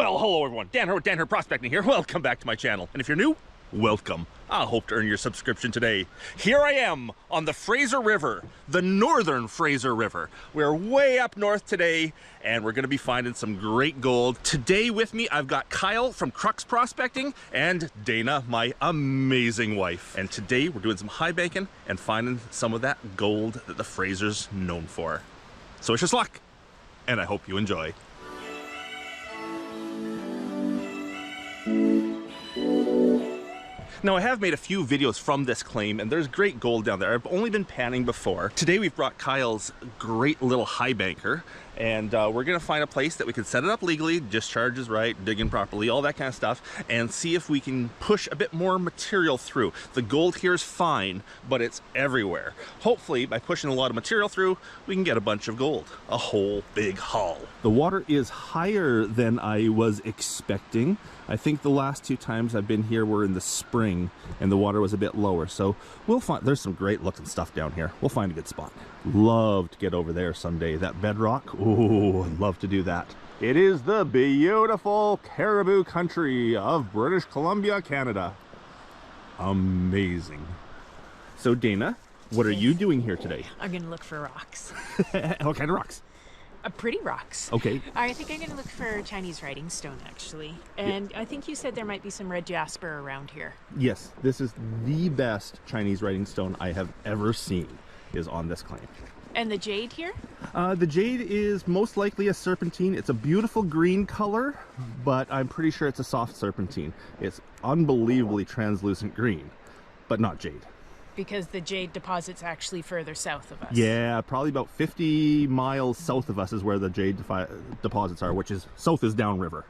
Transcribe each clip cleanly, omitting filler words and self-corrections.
Well, hello everyone, Dan Hurd Prospecting here. Welcome back to my channel. And if you're new, welcome. I hope to earn your subscription today. Here I am on the Fraser River, the northern Fraser River. We're way up north today, and we're gonna be finding some great gold. Today with me, I've got Cyle from Crux Prospecting and Dayna, my amazing wife. And today we're doing some high banking and finding some of that gold that the Fraser's known for. So wish us luck, and I hope you enjoy. Now, I have made a few videos from this claim, and there's great gold down there. I've only been panning before. Today we've brought Kyle's great little high banker, and we're gonna find a place that we can set it up legally, discharges right, digging properly, all that kind of stuff, and see if we can push a bit more material through. The gold here is fine, but it's everywhere. Hopefully, by pushing a lot of material through, we can get a bunch of gold, a whole big haul. The water is higher than I was expecting. I think the last two times I've been here were in the spring and the water was a bit lower. So we'll find, there's some great looking stuff down here. We'll find a good spot. Love to get over there someday. That bedrock, ooh, I'd love to do that. It is the beautiful caribou country of British Columbia, Canada. Amazing. So Dayna, what are you doing here today? I'm gonna look for rocks. What kind of rocks? Pretty rocks. Okay. I think I'm gonna look for Chinese writing stone, actually. And I think you said there might be some red jasper around here. Yes, this is the best Chinese writing stone I have ever seen, is on this claim. And the jade here? The jade is most likely a serpentine. It's a beautiful green color, but I'm pretty sure it's a soft serpentine. It's unbelievably translucent green, but not jade. Because the jade deposit's actually further south of us. Yeah, probably about 50 miles south of us is where the jade deposits are, which is south is downriver.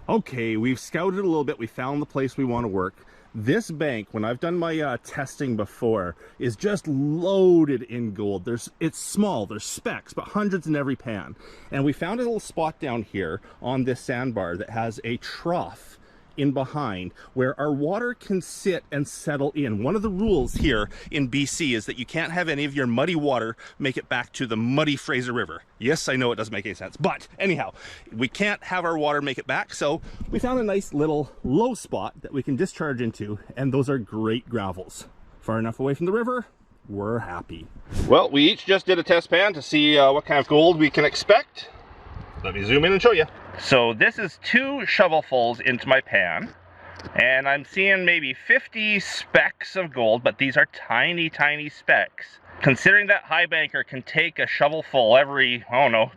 Okay, we've scouted a little bit. We found the place we want to work. This bank, when I've done my testing before, is just loaded in gold. It's small, there's specks, but hundreds in every pan. And we found a little spot down here on this sandbar that has a trough in behind where our water can sit and settle in. One of the rules here in BC is that you can't have any of your muddy water make it back to the muddy Fraser River. Yes, I know it doesn't make any sense, but anyhow, we can't have our water make it back, so we found a nice little low spot that we can discharge into, and those are great gravels. Far enough away from the river, we're happy. Well, we each just did a test pan to see what kind of gold we can expect. Let me zoom in and show you. So this is 2 shovelfuls into my pan, and I'm seeing maybe 50 specks of gold, but these are tiny, tiny specks. Considering that high banker can take a shovelful every, I don't know,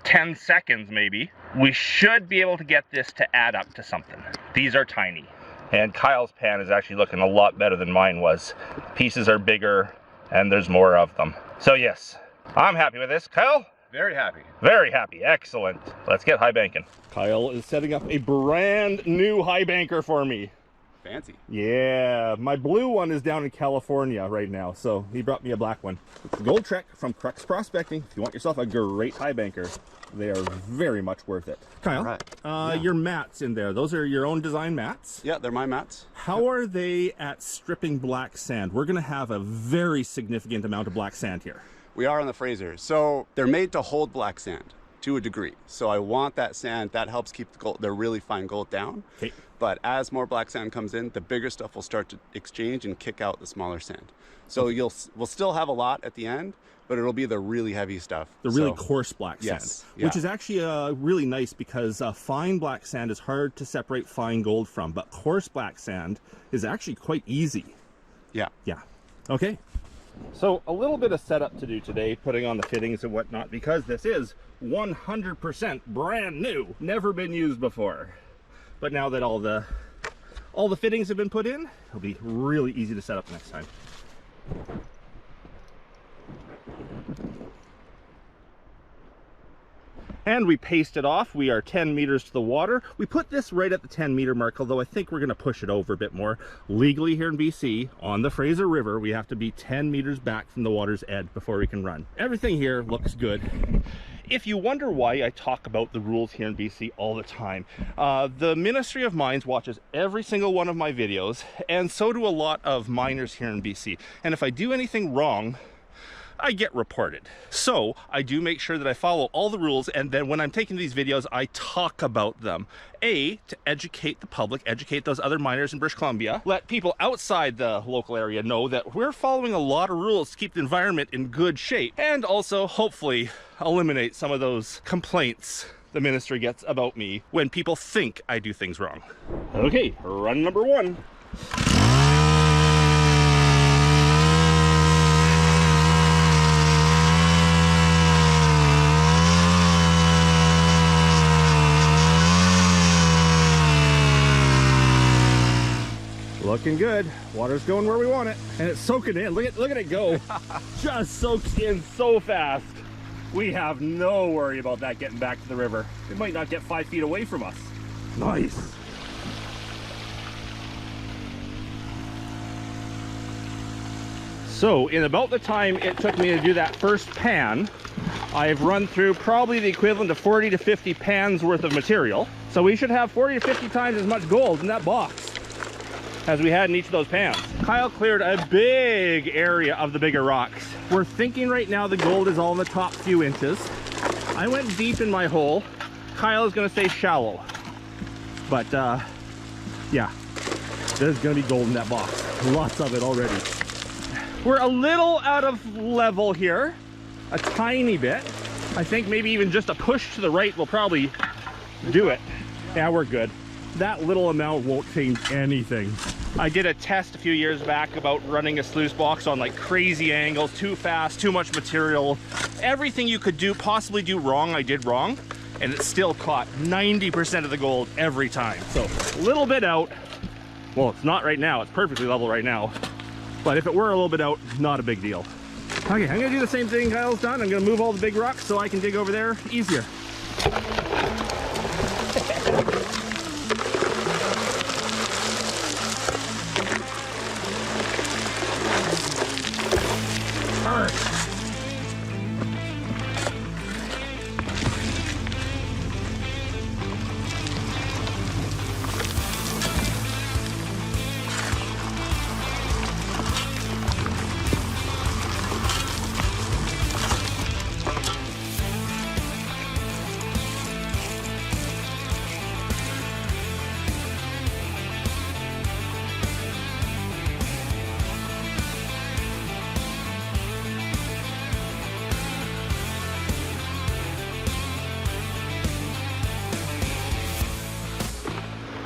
10 seconds maybe, we should be able to get this to add up to something. These are tiny. And Kyle's pan is actually looking a lot better than mine was. Pieces are bigger, and there's more of them. So yes, I'm happy with this. Kyle? Very happy. Very happy. Excellent. Let's get high banking. Kyle is setting up a brand new high banker for me. Fancy. Yeah, my blue one is down in California right now, so he brought me a black one. Gold Trek from Crux Prospecting. If you want yourself a great high banker, they are very much worth it. Kyle, right. Your mats in there, those are your own design mats? Yeah, they're my mats. How are they at stripping black sand? We're going to have a very significant amount of black sand here. We are on the Fraser. So they're made to hold black sand to a degree. So I want that sand, that helps keep the gold, the really fine gold down. Okay. But as more black sand comes in, the bigger stuff will start to exchange and kick out the smaller sand. So we'll still have a lot at the end, but it'll be the really heavy stuff. The really coarse black sand, yes, yeah. Which is actually really nice because fine black sand is hard to separate fine gold from, but coarse black sand is actually quite easy. Yeah. Yeah. Okay. So a little bit of setup to do today, putting on the fittings and whatnot, because this is 100% brand new, never been used before. But now that all the fittings have been put in, it'll be really easy to set up next time. And we paste it off. We are 10 meters to the water. We put this right at the 10-meter mark, although I think we're going to push it over a bit more. Legally here in BC, on the Fraser River, we have to be 10 meters back from the water's edge before we can run. Everything here looks good. If you wonder why I talk about the rules here in BC all the time, the Ministry of Mines watches every single one of my videos, and so do a lot of miners here in BC. And if I do anything wrong, I get reported. So I do make sure that I follow all the rules, and then when I'm taking these videos, I talk about them. A, to educate the public, educate those other miners in British Columbia, let people outside the local area know that we're following a lot of rules to keep the environment in good shape, and also hopefully eliminate some of those complaints the ministry gets about me when people think I do things wrong. Okay, run number 1. Looking good. Water's going where we want it, and it's soaking in. Look at it go. Just soaks in so fast. We have no worry about that getting back to the river. It might not get 5 feet away from us. Nice. So in about the time it took me to do that first pan, I've run through probably the equivalent of 40 to 50 pans worth of material. So we should have 40 to 50 times as much gold in that box as we had in each of those pans. Cyle cleared a big area of the bigger rocks. We're thinking right now the gold is all in the top few inches. I went deep in my hole. Cyle is gonna stay shallow. But yeah, there's gonna be gold in that box. Lots of it already. We're a little out of level here, a tiny bit. I think maybe even just a push to the right will probably do it. Yeah, we're good. That little amount won't change anything. I did a test a few years back about running a sluice box on like crazy angles, too fast, too much material. Everything you could possibly do wrong, I did wrong, and it still caught 90% of the gold every time. So a little bit out. Well, it's not right now, it's perfectly level right now. But if it were a little bit out, not a big deal. Okay, I'm gonna do the same thing Kyle's done. I'm gonna move all the big rocks so I can dig over there easier.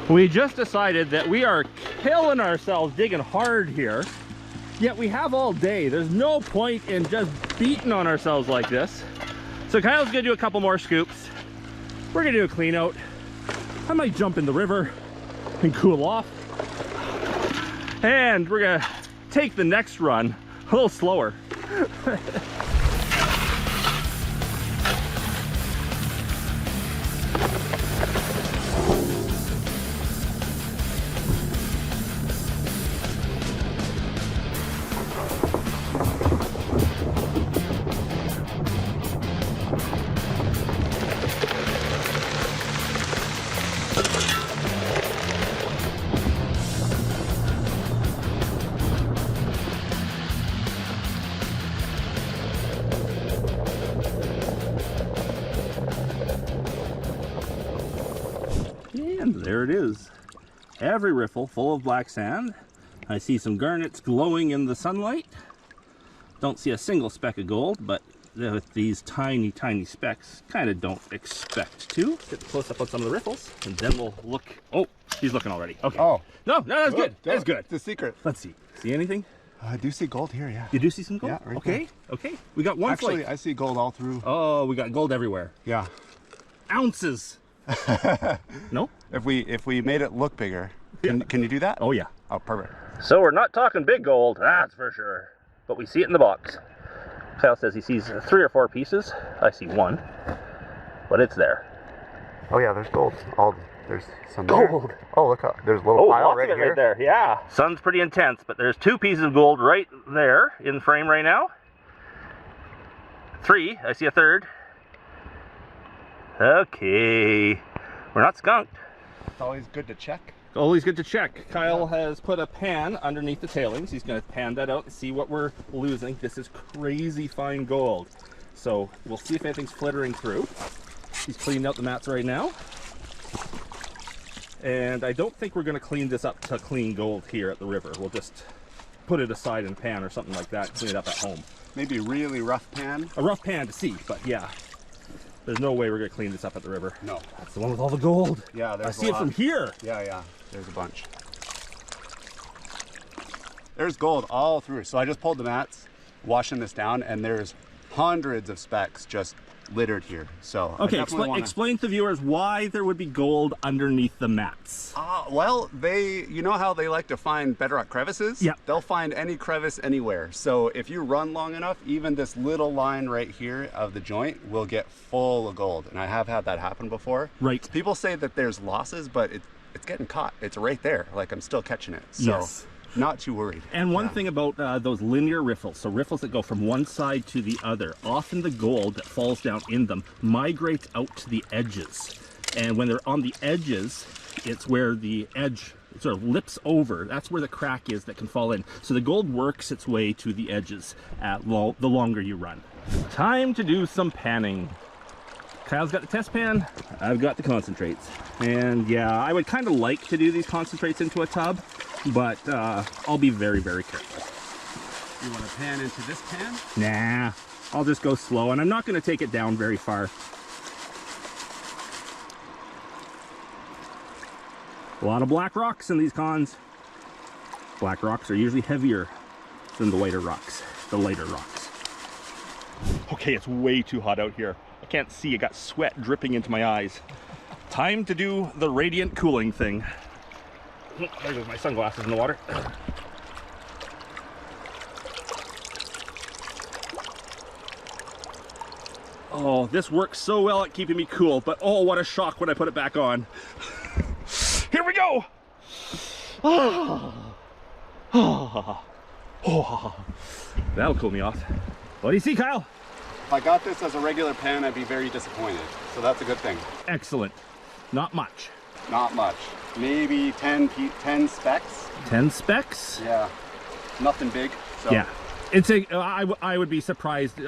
We just decided that we are killing ourselves digging hard here, yet we have all day. There's no point in just beating on ourselves like this. So Kyle's gonna do a couple more scoops. We're gonna do a clean out. I might jump in the river and cool off. And we're gonna take the next run a little slower. And there it is. Every riffle full of black sand. I see some garnets glowing in the sunlight. Don't see a single speck of gold, but with these tiny, tiny specks, kind of don't expect to. Get the close up on some of the riffles, and then we'll look. Oh, he's looking already. Okay. Oh. No, that's good. That's good. It's a secret. Let's see. See anything? I do see gold here, yeah. You do see some gold? Yeah, right okay, there. Okay. We got one Actually, flake. I see gold all through. Oh, we got gold everywhere. Yeah. Ounces. No? If we made it look bigger, can you do that? Oh yeah. Oh, perfect. So we're not talking big gold, that's for sure. But we see it in the box. Cyle says he sees 3 or 4 pieces. I see 1, but it's there. Oh yeah, there's gold. There's some gold. There. Oh, look, there's a little pile right here. Right there. Yeah. Sun's pretty intense, but there's 2 pieces of gold right there in the frame right now. 3. I see a 3rd. Okay, we're not skunked. It's always good to check. Always good to check. Kyle has put a pan underneath the tailings. He's going to pan that out and see what we're losing. This is crazy fine gold. So we'll see if anything's flittering through. He's cleaning out the mats right now. And I don't think we're going to clean this up to clean gold here at the river. We'll just put it aside in a pan or something like that, clean it up at home. Maybe really rough pan. A rough pan to see, but yeah. There's no way we're going to clean this up at the river. No. That's the one with all the gold. Yeah, there's I see it from here. Yeah, yeah. There's a bunch. There's gold all through. So I just pulled the mats, washing this down, and there's hundreds of specks just littered here. So okay, explain to viewers why there would be gold underneath the mats. Well, you know how they like to find bedrock crevices? Yeah. They'll find any crevice anywhere. So if you run long enough, even this little line right here of the joint will get full of gold. And I have had that happen before. Right. People say that there's losses, but it's getting caught. It's right there. Like, I'm still catching it. So. Yes. Not too worried. And one thing about those linear riffles, so riffles that go from one side to the other, often the gold that falls down in them migrates out to the edges. And when they're on the edges, it's where the edge sort of lips over. That's where the crack is that can fall in. So the gold works its way to the edges the longer you run. Time to do some panning. Kyle's got the test pan, I've got the concentrates. And yeah, I would kind of like to do these concentrates into a tub, but I'll be very, very careful. You want to pan into this pan? Nah, I'll just go slow, and I'm not going to take it down very far. A lot of black rocks in these cons. Black rocks are usually heavier than the whiter rocks, the lighter rocks. Okay, it's way too hot out here. I can't see, I got sweat dripping into my eyes. Time to do the radiant cooling thing. There goes my sunglasses in the water. Oh, this works so well at keeping me cool, but oh, what a shock when I put it back on. Here we go! That'll cool me off. What do you see, Kyle? If I got this as a regular pan, I'd be very disappointed. So that's a good thing. Excellent. Not much. Not much. Maybe 10 specks. 10 specks? Yeah. Nothing big. So. Yeah. It's I would be surprised.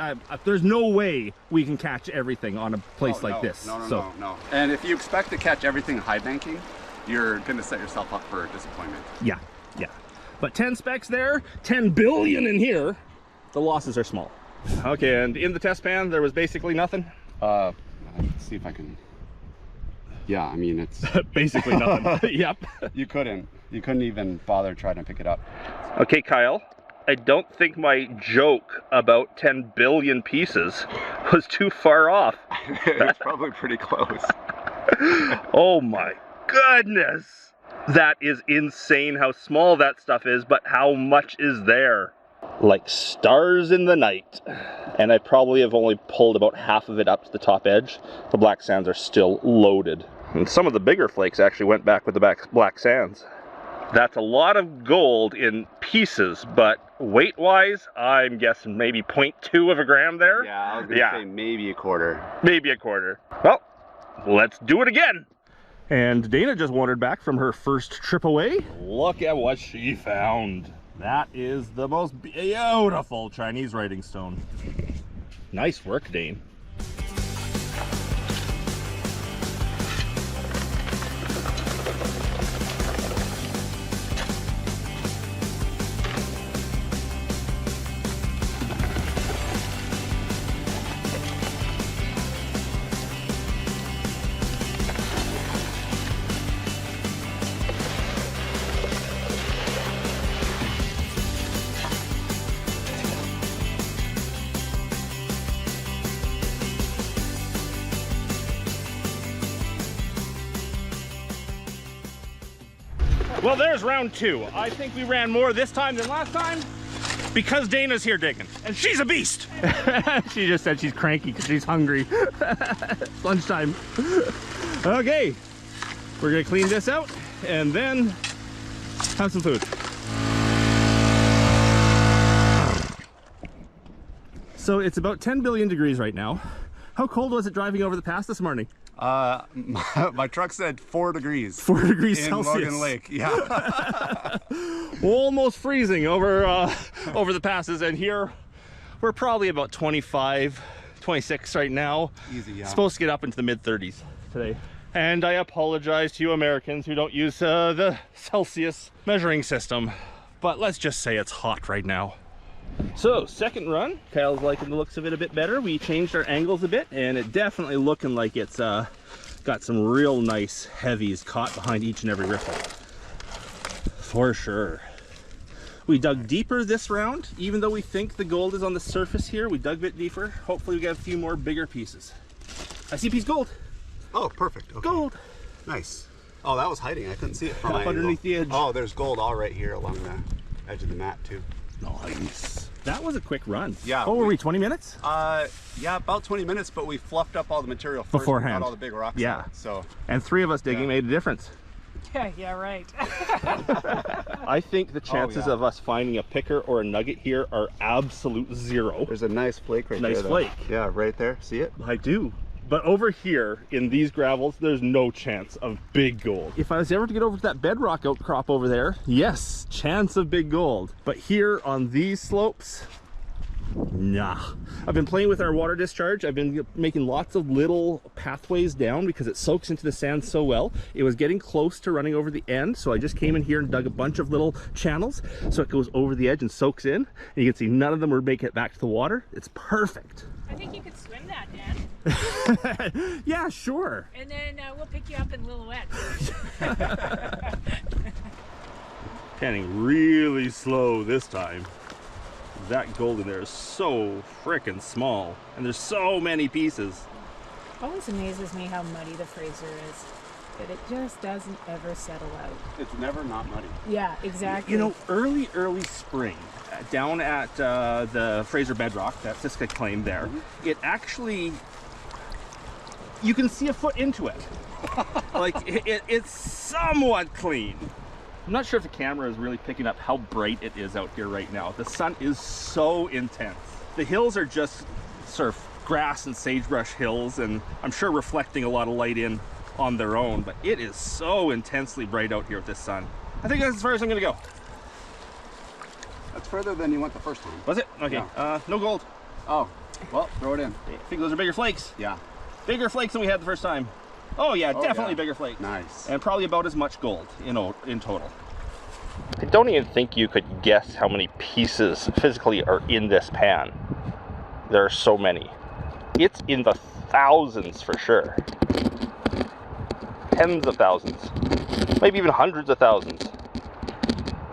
There's no way we can catch everything on a place like this. No. And if you expect to catch everything high banking, you're going to set yourself up for disappointment. Yeah. But 10 specks there, 10 billion in here. The losses are small. Okay, and in the test pan, there was basically nothing? Let's see if I can... Yeah, I mean, it's... basically nothing. Yep. You couldn't even bother trying to pick it up. Okay, Kyle, I don't think my joke about 10 billion pieces was too far off. It's probably pretty close. Oh my goodness! That is insane how small that stuff is, but how much is there? Like stars in the night. And I probably have only pulled about half of it up to the top edge. The black sands are still loaded. And some of the bigger flakes actually went back with the black sands. That's a lot of gold in pieces, but weight-wise, I'm guessing maybe 0.2 of a gram there. Yeah, I was going to say maybe a quarter. Maybe a quarter. Well, let's do it again. And Dayna just wandered back from her first trip away. Look at what she found. That is the most beautiful Chinese writing stone. Nice work, Dane. Well, there's round two. I think we ran more this time than last time because Dayna's here digging, and she's a beast. She just said she's cranky because she's hungry. It's lunchtime. Okay, we're gonna clean this out and then have some food. So it's about 10 billion degrees right now. How cold was it driving over the pass this morning? My truck said 4 degrees. 4 degrees in Celsius. Logan Lake. Yeah. Almost freezing over over the passes, and here we're probably about 25, 26 right now. Easy, yeah. Supposed to get up into the mid-30s today. And I apologize to you Americans who don't use the Celsius measuring system, but let's just say it's hot right now. So, second run, Kyle's liking the looks of it a bit better. We changed our angles a bit, and it definitely looking like it's got some real nice heavies caught behind each and every riffle. For sure. We dug deeper this round, even though we think the gold is on the surface here. We dug a bit deeper. Hopefully we get a few more bigger pieces. I see a piece of gold. Oh, perfect. Okay. Gold. Nice. Oh, that was hiding. I couldn't see it from my Up underneath the edge. Oh, there's gold all right here along the edge of the mat too. Nice. That was a quick run. Yeah. What were we, 20 minutes? Yeah, about 20 minutes, but we fluffed up all the material first. Beforehand. We got all the big rocks. Yeah. Out, so. And 3 of us digging made a difference. Yeah, right. I think the chances of us finding a picker or a nugget here are absolute 0. There's a nice flake right there. Nice flake. Yeah, right there. See it? I do. But over here in these gravels, there's no chance of big gold. If I was ever to get over to that bedrock outcrop over there, yes, chance of big gold. But here on these slopes, nah. I've been playing with our water discharge. I've been making lots of little pathways down because it soaks into the sand so well. It was getting close to running over the end, so I just came in here and dug a bunch of little channels so it goes over the edge and soaks in. And you can see none of them are making it back to the water. It's perfect. I think you could swim that, Dan. Yeah, sure. And then we'll pick you up in Lillooet. Panning really slow this time. That gold in there is so frickin' small, and there's so many pieces. Always amazes me how muddy the Fraser is. That it just doesn't ever settle out. It's never not muddy. Yeah, exactly. You know, early spring, down at the Fraser bedrock, that Siska claimed there, it actually, you can see a foot into it. Like, it's somewhat clean. I'm not sure if the camera is really picking up how bright it is out here right now. The sun is so intense. The hills are just sort of grass and sagebrush hills, and I'm sure reflecting a lot of light in on their own, but it is so intensely bright out here with this sun. I think that's as far as I'm gonna go. That's further than you went the first time. Was it? Okay, Yeah. no gold. Oh, well, throw it in. I think those are bigger flakes. Yeah. Bigger flakes than we had the first time. Oh yeah, definitely yeah. bigger flakes. Nice. And probably about as much gold, you know, in total. I don't even think you could guess how many pieces physically are in this pan. There are so many. It's in the thousands for sure. Tens of thousands. Maybe even hundreds of thousands.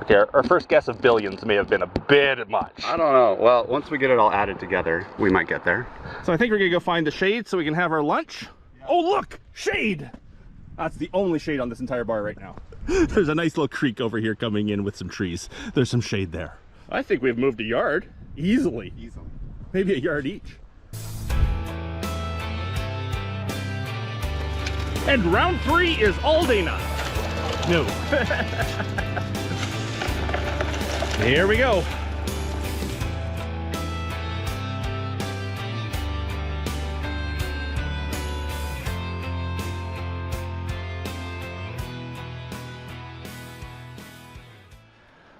Okay, our first guess of billions may have been a bit much. I don't know. Well, once we get it all added together, we might get there. So I think we're gonna go find the shade so we can have our lunch. Yeah. Oh look, shade! That's the only shade on this entire bar right now. There's a nice little creek over here coming in with some trees. There's some shade there. I think we've moved a yard, easily. Maybe a yard each. And round 3 is all Dayna. No. Here we go.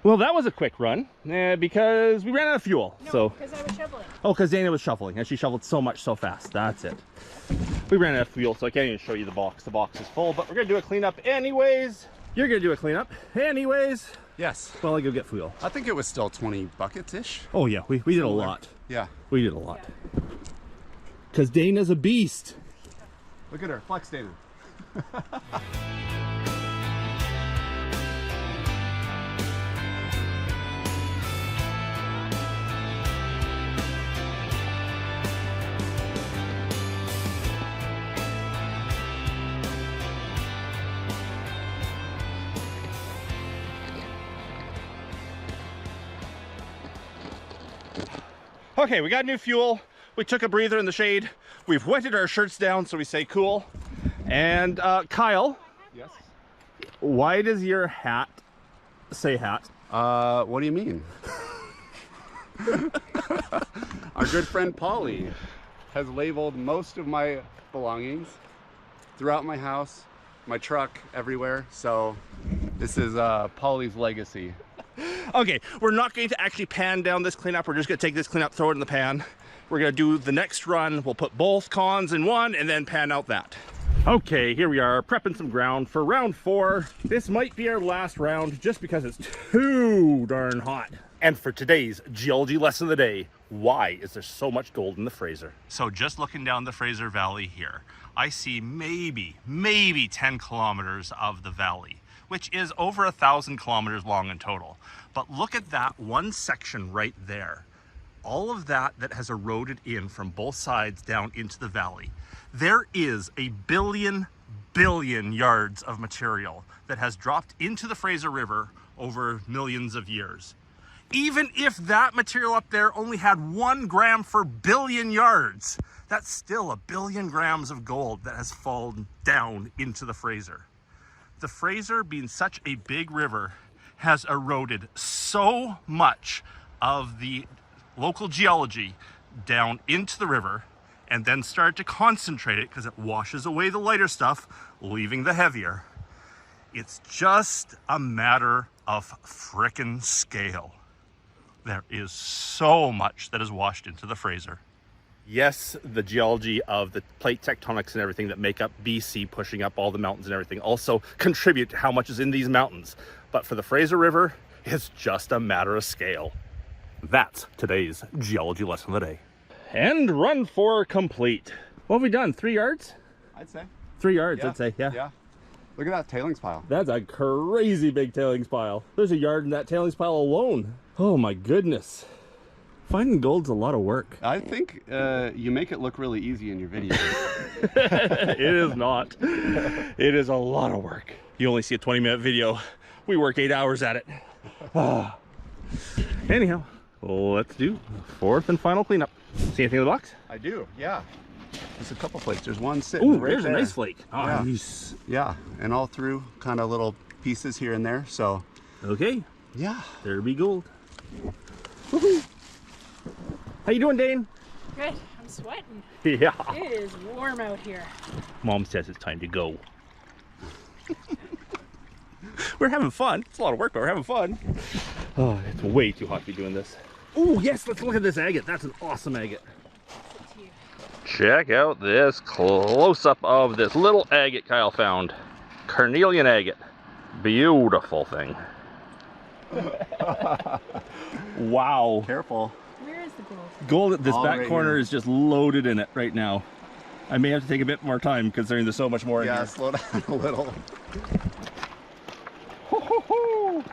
Well, that was a quick run because we ran out of fuel. No, because I was shoveling. Oh, because Dayna was shoveling, and she shoveled so much so fast. That's it. We ran out of fuel, so I can't even show you the box. The box is full, but we're gonna do a cleanup anyways. You're gonna do a cleanup anyways. Yes. Well, I go get fuel. I think it was still 20 buckets-ish. Oh yeah, we did a lot. Yeah. We did a lot. Because Dayna's a beast. Look at her, flex Dayna. Okay, we got new fuel. We took a breather in the shade. We've wetted our shirts down so we stay cool. And Kyle. Yes. Why does your hat say hat? What do you mean? Our good friend Polly has labeled most of my belongings throughout my house, my truck, everywhere. So this is Polly's legacy. Okay, we're not going to actually pan down this cleanup. We're just going to take this cleanup, throw it in the pan. We're going to do the next run. We'll put both cons in one and then pan out that. Okay, here we are prepping some ground for round 4. This might be our last round just because it's too darn hot. And for today's geology lesson of the day, why is there so much gold in the Fraser? So just looking down the Fraser Valley here, I see maybe 10 kilometers of the valley, which is over 1,000 kilometers long in total. But look at that one section right there. All of that has eroded in from both sides down into the valley. There is a billion yards of material that has dropped into the Fraser River over millions of years. Even if that material up there only had 1 gram per billion yards, that's still 1 billion grams of gold that has fallen down into the Fraser. The Fraser, being such a big river, has eroded so much of the local geology down into the river and then started to concentrate it because it washes away the lighter stuff, leaving the heavier. It's just a matter of frickin' scale. There is so much that is washed into the Fraser. Yes, the geology of the plate tectonics and everything that make up BC, pushing up all the mountains and everything, also contribute to how much is in these mountains. But for the Fraser River, it's just a matter of scale. That's today's geology lesson of the day. And run 4 complete. What have we done? 3 yards? I'd say. 3 yards, Yeah. I'd say, yeah. Yeah. Look at that tailings pile. That's a crazy big tailings pile. There's a yard in that tailings pile alone. Oh my goodness. Finding gold's a lot of work. I think you make it look really easy in your videos. It is not. It is a lot of work. You only see a 20-minute video. We work 8 hours at it. Anyhow, let's do 4th and final cleanup. See anything in the box? I do, yeah. There's a couple flakes. There's one sitting Ooh, right there's there. a nice flake. Oh, Yeah. nice. Yeah, and all through kind of little pieces here and there. So, Okay, yeah. there be gold. Woohoo. How you doing, Dane? Good. I'm sweating. Yeah. It is warm out here. Mom says it's time to go. We're having fun. It's a lot of work, but we're having fun. Oh, it's way too hot to be doing this. Oh, yes, let's look at this agate. That's an awesome agate. Check out this close-up of this little agate Kyle found. Carnelian agate. Beautiful thing. Wow. Careful. Where is the gold? Gold at this All back right corner here. is just loaded in it right now. I may have to take a bit more time considering there's so much more in Yeah, here. slow down a little. Ho, ho, ho.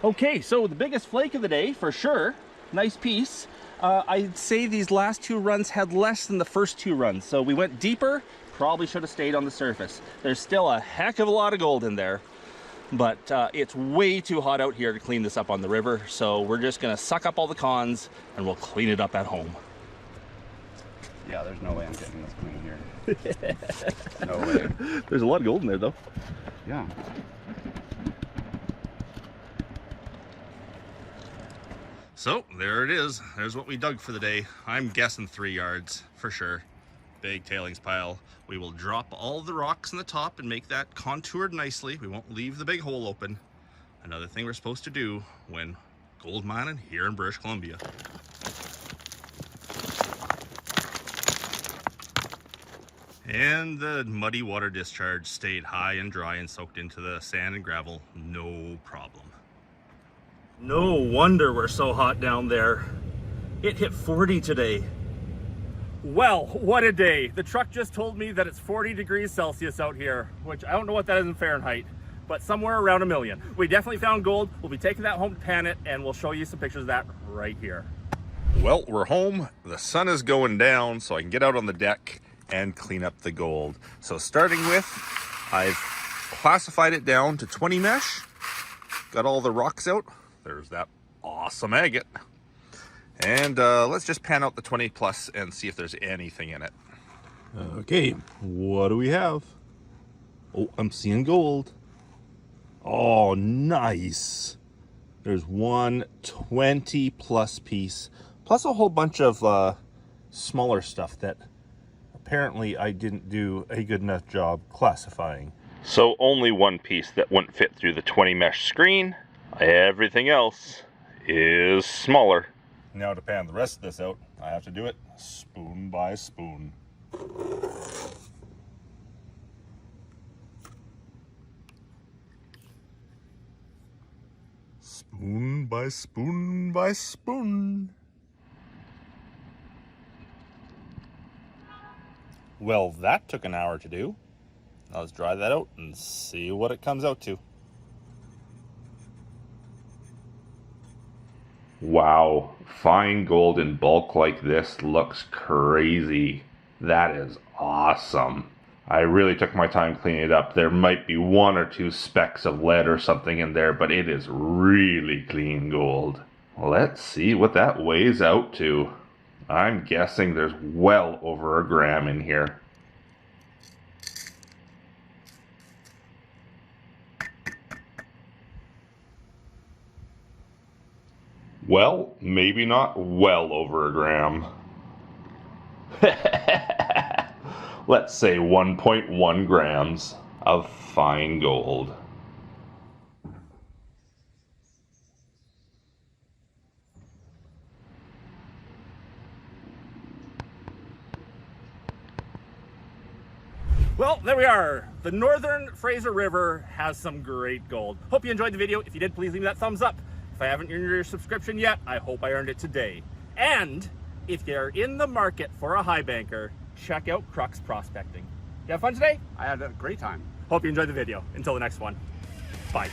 Okay, so the biggest flake of the day, for sure. Nice piece. I'd say these last 2 runs had less than the first 2 runs. So we went deeper, probably should have stayed on the surface. There's still a heck of a lot of gold in there, but it's way too hot out here to clean this up on the river. So we're just gonna suck up all the cons and we'll clean it up at home. Yeah, there's no way I'm getting this clean here. No way. There's a lot of gold in there though. Yeah. So there it is. There's what we dug for the day. I'm guessing 3 yards for sure. Big tailings pile. We will drop all the rocks in the top and make that contoured nicely. We won't leave the big hole open. Another thing we're supposed to do when gold mining here in British Columbia. And the muddy water discharge stayed high and dry and soaked into the sand and gravel, no problem. No wonder we're so hot down there. It hit 40 today. Well, what a day. The truck just told me that it's 40 degrees Celsius out here, which I don't know what that is in Fahrenheit, but somewhere around 1 million. We definitely found gold. We'll be taking that home to pan it, and we'll show you some pictures of that right here. Well, we're home. The sun is going down, so I can get out on the deck and clean up the gold. So starting with, I've classified it down to 20 mesh. Got all the rocks out. There's that awesome agate. And let's just pan out the 20 plus and see if there's anything in it. Okay, what do we have? Oh, I'm seeing gold. Oh, nice. There's one 20 plus piece, plus a whole bunch of smaller stuff that Apparently I didn't do a good enough job classifying. So only one piece that wouldn't fit through the 20 mesh screen. Everything else is smaller. Now to pan the rest of this out, I have to do it spoon by spoon. Spoon by spoon by spoon. Well, that took an hour to do. Now let's dry that out and see what it comes out to. Wow, fine gold in bulk like this looks crazy. That is awesome. I really took my time cleaning it up. There might be one or two specks of lead or something in there, but it is really clean gold. Let's see what that weighs out to. I'm guessing there's well over a gram in here. Well, maybe not well over a gram. Let's say 1.1 grams of fine gold. Well, there we are. The northern Fraser River has some great gold. Hope you enjoyed the video. If you did, please leave me that thumbs up. If I haven't earned your subscription yet, I hope I earned it today. And if you're in the market for a high banker, check out Crux Prospecting. You have fun today? I had a great time. Hope you enjoyed the video. Until the next one, bye.